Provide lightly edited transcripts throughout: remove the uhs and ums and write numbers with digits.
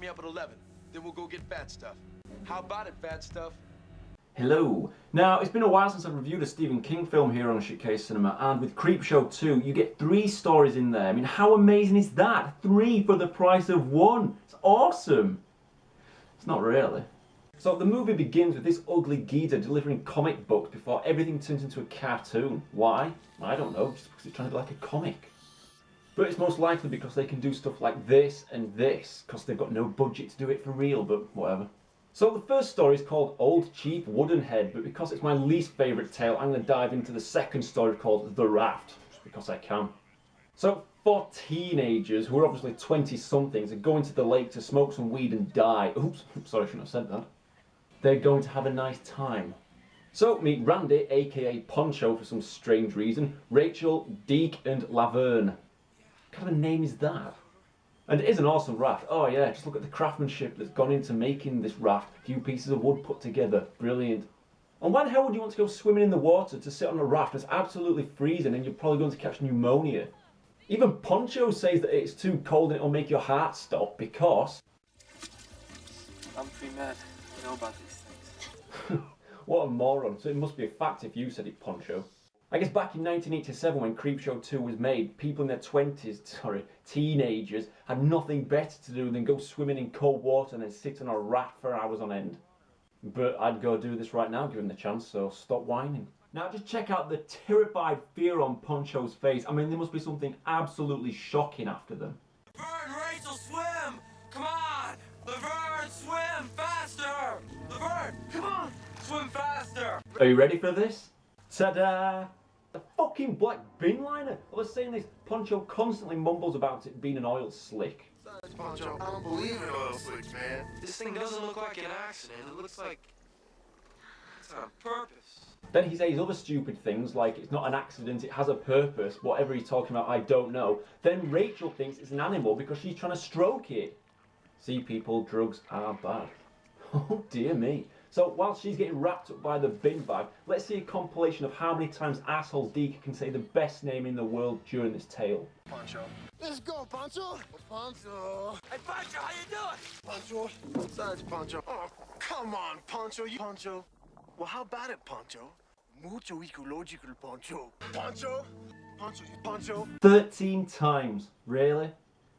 me up at 11. Then we'll go get Fat Stuff. How about it, Fat Stuff? Hello. Now, it's been a while since I've reviewed a Stephen King film here on Shitcase Cinema, and with Creepshow 2, you get 3 stories in there. I mean, how amazing is that? 3 for the price of 1. It's awesome. It's not really. So the movie begins with this ugly geezer delivering comic books before everything turns into a cartoon. Why? I don't know, just because it's trying to be like a comic. But it's most likely because they can do stuff like this and this, because they've got no budget to do it for real, but whatever. So the first story is called Old Chief Woodenhead, but because it's my least favourite tale, I'm going to dive into the second story called The Raft, just because I can. So 4 teenagers, who are obviously 20-somethings, are going to the lake to smoke some weed and die. Oops, sorry, I shouldn't have said that. They're going to have a nice time. So meet Randy, aka Poncho for some strange reason, Rachel, Deke and Laverne. What kind of a name is that? And it is an awesome raft. Oh yeah, just look at the craftsmanship that's gone into making this raft. A few pieces of wood put together. Brilliant. And why the hell would you want to go swimming in the water to sit on a raft that's absolutely freezing and you're probably going to catch pneumonia? Even Poncho says that it's too cold and it'll make your heart stop because... I'm pre-med. I know about these things. What a moron. So it must be a fact if you said it, Poncho. I guess back in 1987 when Creepshow 2 was made, people in their 20s, teenagers, had nothing better to do than go swimming in cold water and then sit on a raft for hours on end. But I'd go do this right now given the chance, so stop whining. Now just check out the terrified fear on Poncho's face. I mean, there must be something absolutely shocking after them. Laverne, Rachel, swim! Come on! Laverne, swim faster! Laverne, come on! Swim faster! Are you ready for this? Ta-da! The fucking black bin liner! I was saying this, Poncho constantly mumbles about it being an oil slick. Poncho, I don't believe in oil slicks, man. This thing doesn't look like an accident. It looks like it's on purpose. Then he says other stupid things like it's not an accident, it has a purpose, whatever he's talking about, I don't know. Then Rachel thinks it's an animal because she's trying to stroke it. See people, drugs are bad. Oh dear me. So while she's getting wrapped up by the bin bag, let's see a compilation of how many times asshole Deke can say the best name in the world during this tale. Poncho. Let's go, Poncho. Poncho. Hey, Poncho, how you doing? Poncho. Besides, Poncho. Oh, come on, Poncho. Poncho. Well, how about it, Poncho? Mucho ecological, Poncho. Poncho. Poncho. Poncho. 13 times. Really?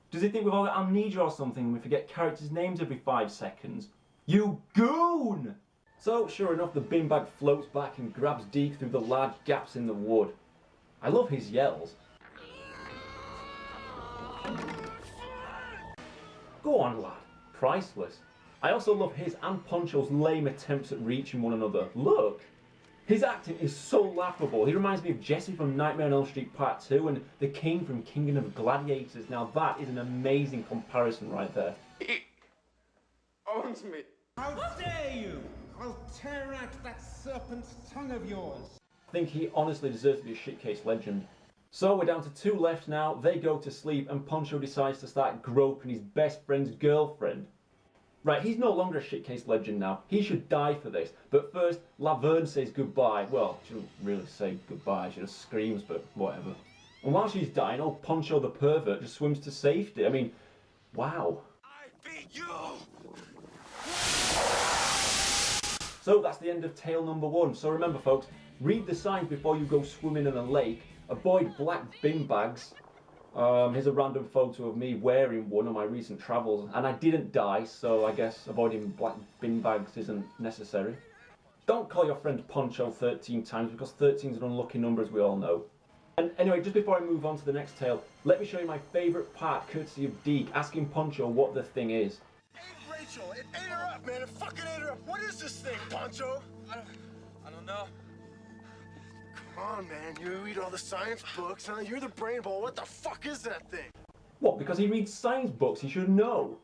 Does he think we've all got amnesia or something and we forget characters' names every 5 seconds? You goon! So, sure enough, the bin bag floats back and grabs Deke through the large gaps in the wood. I love his yells. Go on, lad. Priceless. I also love his and Poncho's lame attempts at reaching one another. Look! His acting is so laughable. He reminds me of Jesse from Nightmare on Elm Street Part 2 and the King from Kingdom of Gladiators. Now that is an amazing comparison right there. He owns me. How dare you! I'll tear out that serpent's tongue of yours. I think he honestly deserves to be a shitcase legend. So we're down to 2 left now, they go to sleep and Poncho decides to start groping his best friend's girlfriend. Right, he's no longer a shitcase legend now, he should die for this. But first, Laverne says goodbye. Well, she doesn't really say goodbye, she just screams, but whatever. And while she's dying, old Poncho the pervert just swims to safety. I mean, wow. I beat you! So that's the end of tale number 1. So remember folks, read the signs before you go swimming in a lake, avoid black bin bags. Here's a random photo of me wearing one on my recent travels, and I didn't die, so I guess avoiding black bin bags isn't necessary. Don't call your friend Poncho 13 times, because 13 is an unlucky number as we all know. And anyway, just before I move on to the next tale, let me show you my favourite part, courtesy of Deke, asking Poncho what the thing is. Rachel, it ate her up, man. It fucking ate her up. What is this thing, Poncho? I don't know. Come on, man. You read all the science books, huh? You're the brain ball. What the fuck is that thing? What, because he reads science books, he should know.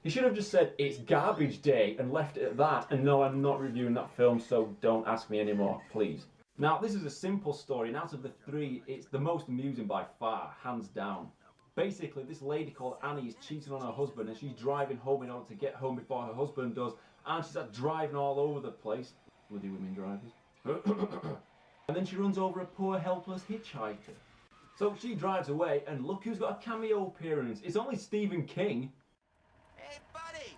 He should have just said, it's garbage day, and left it at that. And no, I'm not reviewing that film, so don't ask me anymore, please. Now, this is a simple story, and out of the 3, it's the most amusing by far, hands down. Basically, this lady called Annie is cheating on her husband, and she's driving home in order to get home before her husband does, and she's driving all over the place. Bloody women drivers. And then she runs over a poor helpless hitchhiker. So she drives away, and look who's got a cameo appearance. It's only Stephen King. Hey, buddy!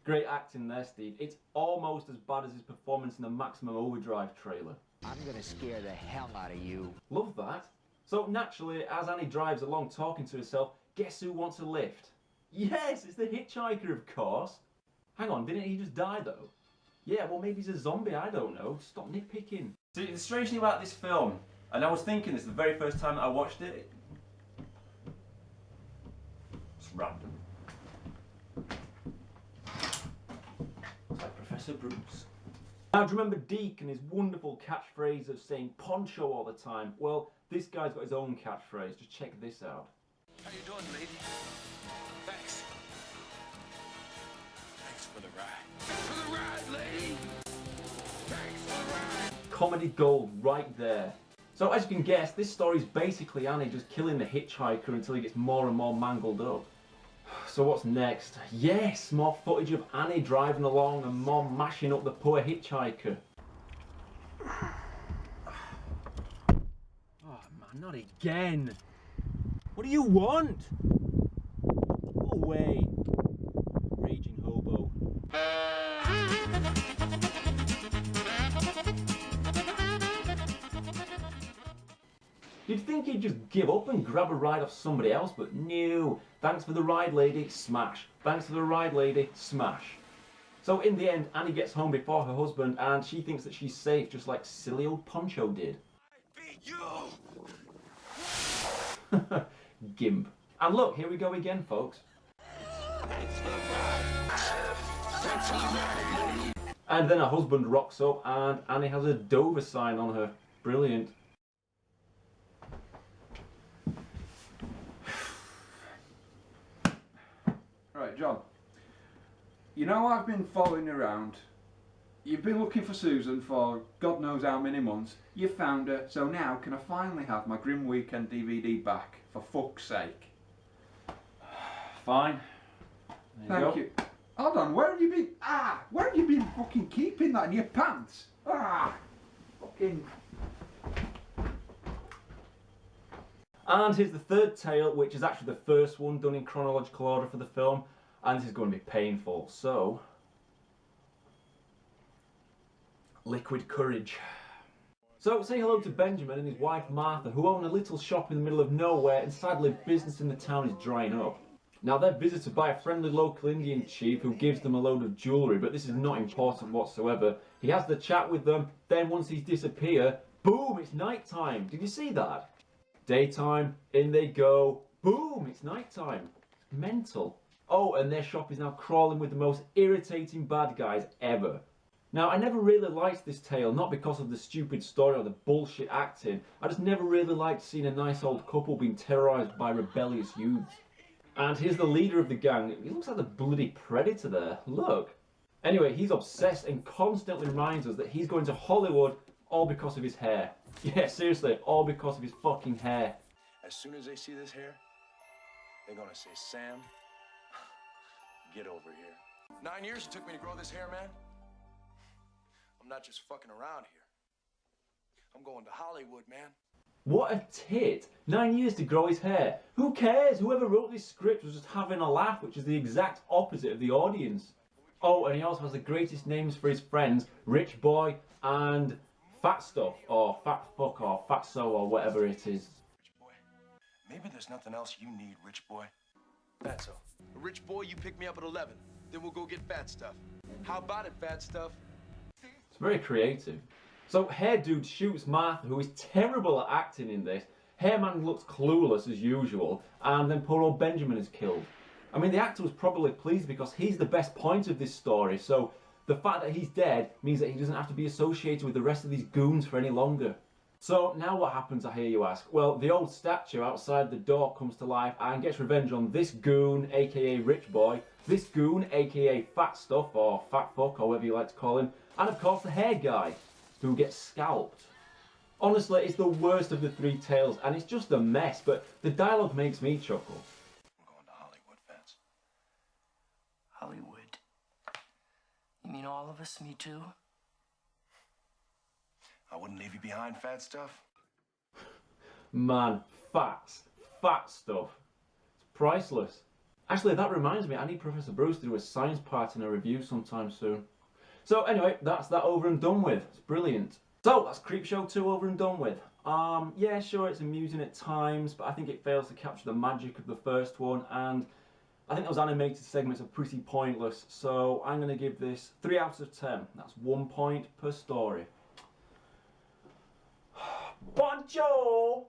Great acting there, Steve. It's almost as bad as his performance in the Maximum Overdrive trailer. I'm gonna scare the hell out of you. Love that. So naturally, as Annie drives along talking to herself, guess who wants a lift? Yes, it's the hitchhiker, of course. Hang on, didn't he just die though? Yeah, well maybe he's a zombie, I don't know. Stop nitpicking. See, the strange thing about this film, and I was thinking this the very first time that I watched it, it's random. It's like Professor Bruce. Now, do you remember Deke and his wonderful catchphrase of saying poncho all the time? Well, this guy's got his own catchphrase. Just check this out. How you doing, lady? Thanks. Thanks for the ride. Thanks for the ride, lady! Thanks for the ride! Comedy gold right there. So as you can guess, this story is basically Annie just killing the hitchhiker until he gets more and more mangled up. So what's next? Yes, more footage of Annie driving along and more mashing up the poor hitchhiker. Oh man, not again. What do you want? Go away, raging hobo. You'd think he'd just give up and grab a ride off somebody else, but no. Thanks for the ride, lady, smash. Thanks for the ride, lady, smash. So in the end, Annie gets home before her husband and she thinks that she's safe, just like silly old Poncho did. I beat you! Gimp. And look, here we go again, folks. And then her husband rocks up and Annie has a Dover sign on her. Brilliant. Right, John. You know I've been following around. You've been looking for Susan for God knows how many months. You found her, so now can I finally have my Grim Weekend DVD back, for fuck's sake? Fine. Thank you. Hold on, where have you been? Where have you been fucking keeping that in your pants? Fucking... And here's the third tale, which is actually the first one done in chronological order for the film, and this is going to be painful, so... Liquid courage. So, say hello to Benjamin and his wife Martha, who own a little shop in the middle of nowhere, and sadly business in the town is drying up. Now they're visited by a friendly local Indian chief who gives them a load of jewellery, but this is not important whatsoever. He has the chat with them, then once he's disappeared, boom, it's night time. Did you see that? Daytime, in they go, boom, it's night time. Mental. Oh, and their shop is now crawling with the most irritating bad guys ever. Now, I never really liked this tale, not because of the stupid story or the bullshit acting. I just never really liked seeing a nice old couple being terrorised by rebellious youths. And here's the leader of the gang. He looks like the bloody Predator there. Look. Anyway, he's obsessed and constantly reminds us that he's going to Hollywood all because of his hair. Yeah, seriously, all because of his fucking hair. As soon as they see this hair, they're gonna say, Sam, get over here. 9 years it took me to grow this hair, man. I'm not just fucking around here. I'm going to Hollywood, man. What a tit. 9 years to grow his hair. Who cares? Whoever wrote this script was just having a laugh, which is the exact opposite of the audience. Oh, and he also has the greatest names for his friends, Rich Boy and Fat Stuff, or Fat Fuck, or Fatso, or whatever it is. Rich boy, maybe there's nothing else you need, Rich Boy. Fatso. Rich Boy, you pick me up at 11. Then we'll go get Fat Stuff. How about it, Fat Stuff? It's very creative. So Hair Dude shoots Martha, who is terrible at acting in this. Hairman looks clueless as usual, and then poor old Benjamin is killed. I mean, the actor was probably pleased because he's the best point of this story, so the fact that he's dead means that he doesn't have to be associated with the rest of these goons for any longer. So now what happens, I hear you ask? Well, the old statue outside the door comes to life and gets revenge on this goon, aka Rich Boy, this goon, aka Fat Stuff, or Fat Fuck, or whatever you like to call him, and of course the hair guy, who gets scalped. Honestly, it's the worst of the three tales, and it's just a mess, but the dialogue makes me chuckle. I'm going to Hollywood, Fats. Hollywood. You mean all of us? Me too? I wouldn't leave you behind, Fat Stuff. Man, fat stuff. It's priceless. Actually, that reminds me, I need Professor Bruce to do a science part in a review sometime soon. So anyway, that's that over and done with. It's brilliant. So that's Creepshow 2 over and done with. Yeah, sure, it's amusing at times, but I think it fails to capture the magic of the first one, and I think those animated segments are pretty pointless, so I'm going to give this 3 out of 10. That's 1 point per story. Bonjour!